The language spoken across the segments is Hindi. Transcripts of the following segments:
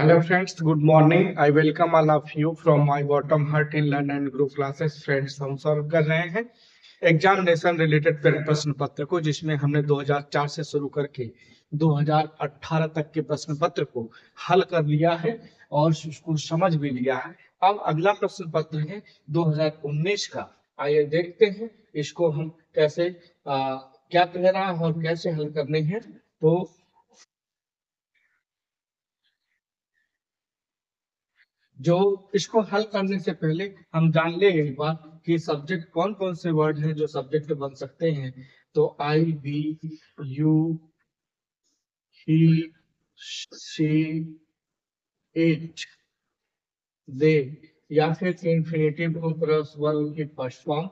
Hello friends, good morning. I welcome all of you from my bottom heart in Learn and Grow classes. Friends, हम सॉल्व कर रहे हैं एग्जामिनेशन रिलेटेड प्रश्न पत्र को, जिसमें हमने 2004 से शुरू करके 2018 तक के प्रश्न पत्र को हल कर लिया है और उसको समझ भी लिया है। अब अगला प्रश्न पत्र है 2019 का। आइए देखते हैं इसको हम कैसे क्या कह रहा है और कैसे हल करने हैं। तो जो इसको हल करने से पहले हम जान ले एक बार कि सब्जेक्ट कौन कौन से वर्ड हैं जो सब्जेक्ट बन सकते हैं। तो I, we, you, he, she, it, they, या फिर इन्फिनेटिव टू प्लस वर्ब की first form,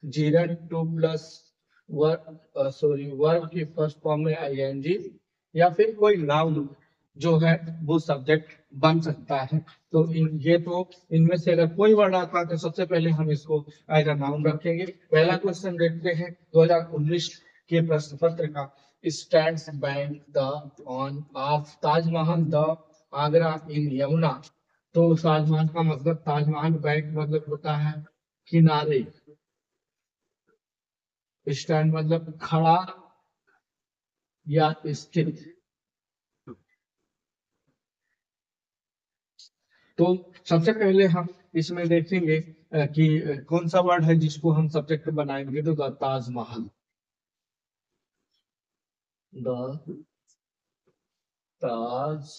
gerund to plus verb की फर्स्ट फॉर्म में आईएनजी, या फिर कोई नाउन जो है वो सब्जेक्ट बन सकता है। तो ये तो इनमें से अगर कोई वर्ड आता है तो सबसे पहले हम इसको एज अ नाउन रखेंगे। पहला क्वेश्चन देखते हैं 2019 के प्रश्न पत्र का। Stands bank the on of Taj Mahal the Agra in Yamuna. तो ताजमहल का मतलब ताजमहल बैंक मतलब होता है किनारे, स्टैंड मतलब खड़ा या स्थित। तो सबसे पहले हम इसमें देखेंगे कि कौन सा वर्ड है जिसको हम सब्जेक्ट बनाएंगे। तो Taj Mahal, the Taj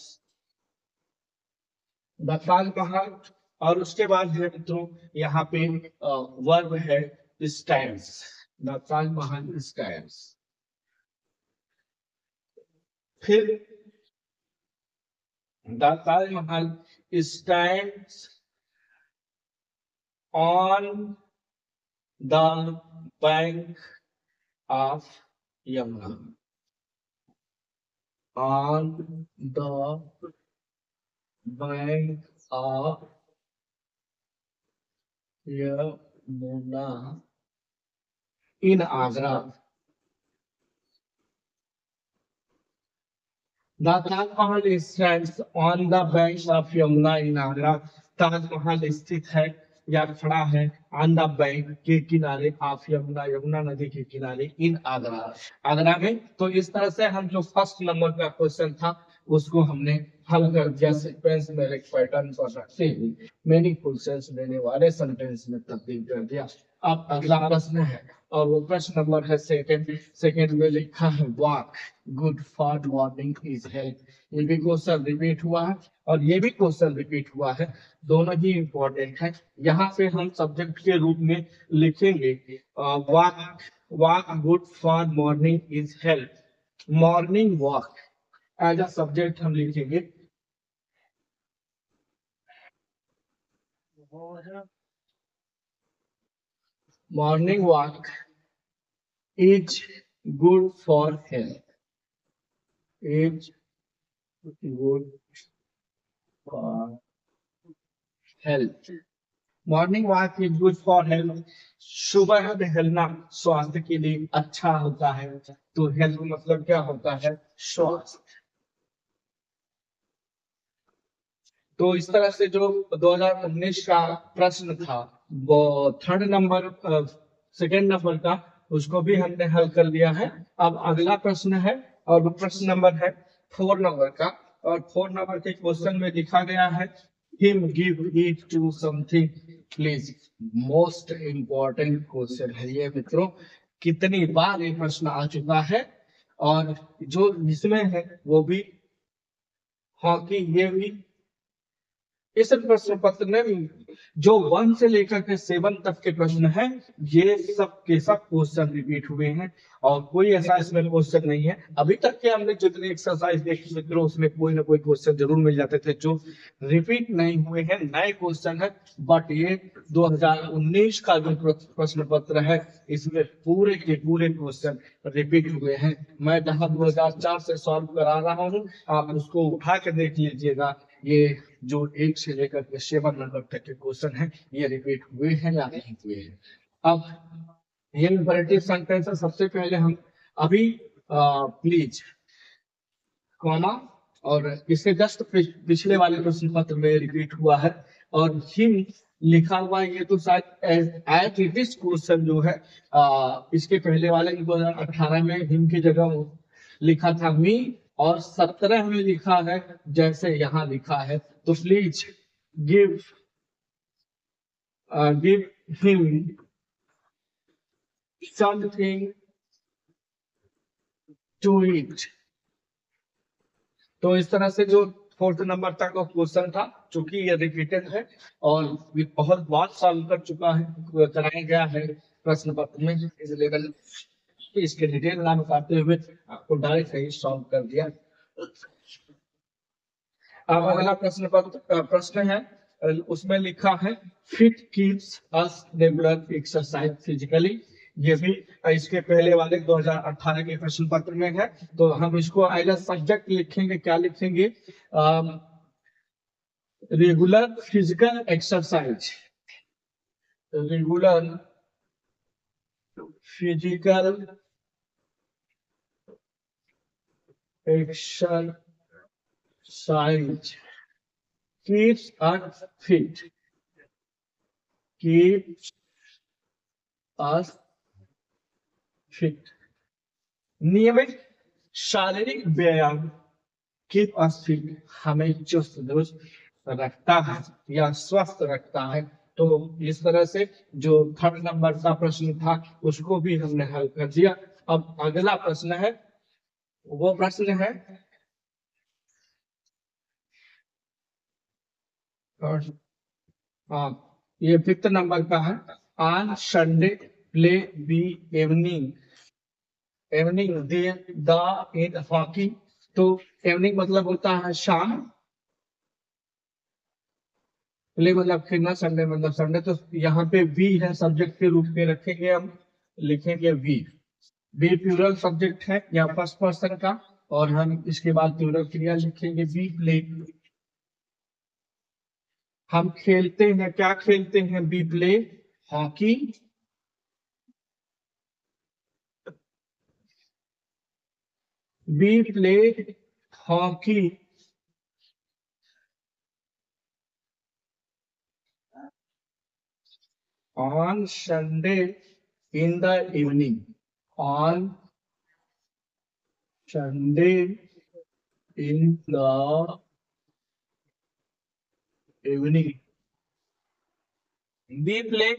the Taj Mahal. और उसके बाद है मित्रों यहाँ पे वर्ब है स्टैंड्स, द ताजमहल स्टैंड्स। फिर the Taj Mahal stands on the bank of Yamuna. On the bank of Yamuna in Agra. The Taj Mahal stands on the bank of Yamuna in Agra. Taj Mahal स्थित है या खड़ा है ऑन द बैंक के किनारे ऑफ यमुना, यमुना नदी के किनारे इन आगरा, आगरा में। तो इस तरह से हम जो फर्स्ट नंबर का क्वेश्चन था उसको हमने हल कर दिया। सीक्वेंस में एक पैटर्न पर रखते हुए मेनी क्वेश्चंस लेने वाले सेंटेंस में तब्दील कर दिया। अब अगला प्रश्न है और वो प्रश्न नंबर है सेकंड में लिखा है walk good for morning is health. ये भी क्वेश्चन रिपीट हुआ है और ये भी क्वेश्चन रिपीट हुआ है, दोनों ही इंपॉर्टेंट है। यहाँ पे हम सब्जेक्ट के रूप में लिखेंगे walk, walk good for morning is health. Morning walk as a subject हम लिखेंगे। Morning walk is good for health, is good for health. Morning walk is good for health. सुबह टहलना स्वास्थ्य के लिए अच्छा होता है। तो हेल्थ मतलब क्या होता है? स्वास्थ्य। तो इस तरह से जो 2019 का प्रश्न था वो थर्ड नंबर सेकेंड नंबर का, उसको भी हमने हल कर लिया है। अब अगला प्रश्न है और वो प्रश्न नंबर है 4 नंबर का। और 4 नंबर के क्वेश्चन में लिखा गया है him give it to something please। Most important question है ये मित्रों। कितनी बार ये प्रश्न आ चुका है और जो इसमें है वो भी हॉकी, ये भी इस प्रश्न पत्र में जो 1 से लेकर के 7 तक के प्रश्न हैं, ये सब के सब क्वेश्चन रिपीट हुए हैं और कोई ऐसा इसमें क्वेश्चन नहीं है। अभी तक के हमने जितने एक्सरसाइज देखी मित्रों उसमें कोई ना कोई क्वेश्चन जरूर मिल जाते थे जो रिपीट नहीं हुए हैं, नए क्वेश्चन है। बट ये 2019 का जो प्रश्न पत्र है इसमें पूरे के पूरे क्वेश्चन रिपीट हुए हैं। मैं जहां 2004 से सॉल्व करा रहा हूँ आप उसको उठा के देख लीजिएगा। ये जो 1 से लेकर के 7 नंबर तक के क्वेश्चन है ये रिपीट हुए हैं या नहीं हुए हैं। अब ये इंपरेटिव सेंटेंस है। सबसे पहले हम अभी प्लीज कॉमा और इससे जस्ट पिछले वाले प्रश्न पत्र में रिपीट हुआ है। और हिम लिखा हुआ है, ये तो शायद एज इट इज क्वेश्चन जो है इसके पहले वाले 2018 में हिम की जगह लिखा था मी, और 17 में लिखा है जैसे यहाँ लिखा है। तो please give give him something to it. तो इस तरह से जो 4th नंबर तक का क्वेश्चन था, चूंकि ये रिपीटेड है और ये बहुत बार सॉल्व कर चुका है, कराया गया है प्रश्न पत्र में, इस लेवल इसके डिटेल ना बताते हुए आपको डायरेक्ट सही सॉल्व कर दिया। अब अगला प्रश्न है, उसमें लिखा है fit keeps us regular exercise physically. ये भी इसके पहले वाले 2018 के प्रश्न पत्र में है। तो हम इसको एज अ सब्जेक्ट लिखेंगे, क्या लिखेंगे? Regular physical exercise, regular physical exercise keeps us fit, keeps us fit। नियमित शारीरिक व्यायाम keep us fit, हमें चुस्त दुरुस्त रखता है या स्वस्थ रखता है। तो इस तरह से जो 3rd नंबर का प्रश्न था उसको भी हमने हल कर दिया। अब अगला प्रश्न है, वो प्रश्न है ये 5th नंबर का है। On Sunday play be evening, evening the in hockey. तो इवनिंग मतलब होता है शाम, प्ले मतलब खेलना, संडे मतलब संडे। तो यहाँ पे वी है, सब्जेक्ट के रूप में रखेंगे, हम लिखेंगे वी। वी प्लूरल सब्जेक्ट है या फर्स्ट पर्सन का, और हम इसके बाद प्लूरल क्रिया लिखेंगे वी प्ले। हम खेलते हैं, क्या खेलते हैं? We play hockey, we play hockey on Sunday in the evening, on Sunday in the evening, we play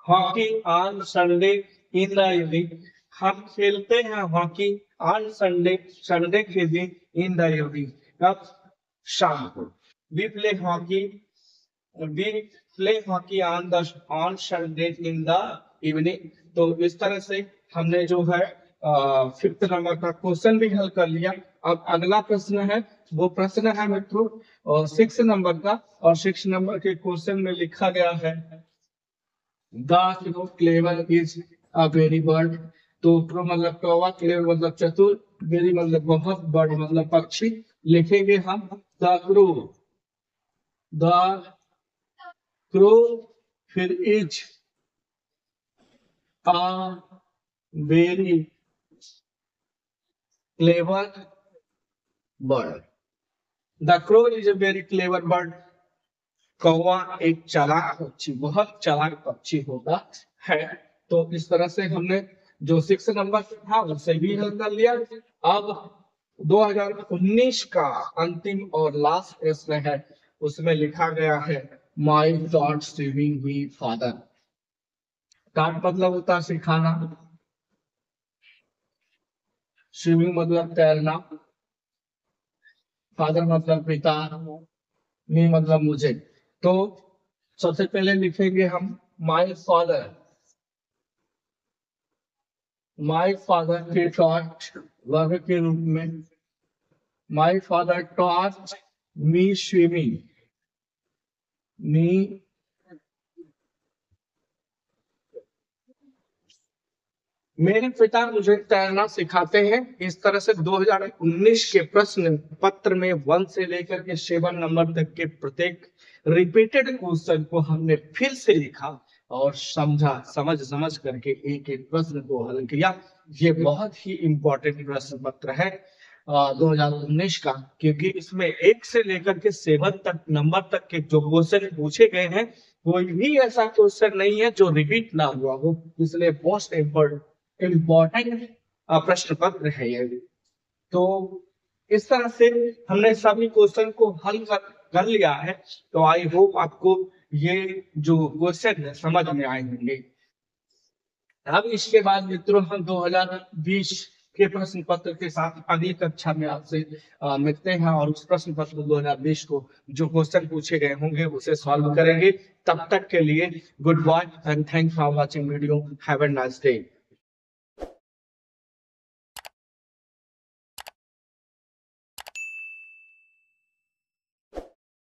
hockey on Sunday in the evening. हम खेलते हैं हॉकी ऑन संडे, संडे के दिन, इन द इवनिंग, कब? शाम को। We play hockey, we play hockey on Sunday in the evening. तो इस तरह से हमने जो है 5th नंबर का क्वेश्चन भी हल कर लिया। अब अगला प्रश्न है, वो प्रश्न है मित्रों 6 नंबर का, और 6 नंबर के क्वेश्चन में लिखा गया है the clever is a very bird. तो प्रो मतलब कौवा, क्लेवर मतलब चतुर, वेरी मतलब बहुत, बर्ड मतलब पक्षी। लिखेंगे हम द क्रो, द क्रो फिर is a very clever bird. The crow is a very clever bird. कौवा एक चालाक पक्षी, बहुत चालाक पक्षी होता है। तो इस तरह से हमने जो 6 नंबर था उससे भी हल कर लिया। अब 2019 का अंतिम और लास्ट प्रश्न है, उसमें लिखा गया है my dot swimming we father. Dot मतलब होता है सिखाना, स्विमिंग मतलब तैरना, फादर मतलब पिता, मी मतलब मुझे। तो सबसे पहले लिखेंगे हम माई फादर, माई फादर के टॉट वर्ग के रूप में, my father taught me swimming, me मेरे पिता मुझे तैरना सिखाते हैं। इस तरह से 2019 के प्रश्न पत्र में 1 से लेकर के 7 नंबर तक के प्रत्येक रिपीटेड क्वेश्चन को हमने फिर से लिखा और समझा, समझ करके एक एक प्रश्न को हल किया। ये बहुत ही इंपॉर्टेंट प्रश्न पत्र है। 2019 का, क्योंकि इसमें 1 से लेकर के 7 तक नंबर तक के जो क्वेश्चन पूछे गए हैं, कोई भी ऐसा क्वेश्चन नहीं है जो रिपीट ना हुआ हो, इसलिए मोस्ट इम्पोर्टेंट प्रश्न पत्र है ये। तो इस तरह से हमने सभी क्वेश्चन को हल कर लिया है। तो आई होप आपको ये जो क्वेश्चन है समझ में आए होंगे। अब इसके बाद मित्रों हम 2020 के प्रश्न पत्र के साथ अगली कक्षा में आपसे मिलते हैं और उस प्रश्न पत्र 2020 को जो क्वेश्चन पूछे गए होंगे उसे सॉल्व करेंगे। तब तक के लिए goodbye and thanks for watching video. Have a nice day.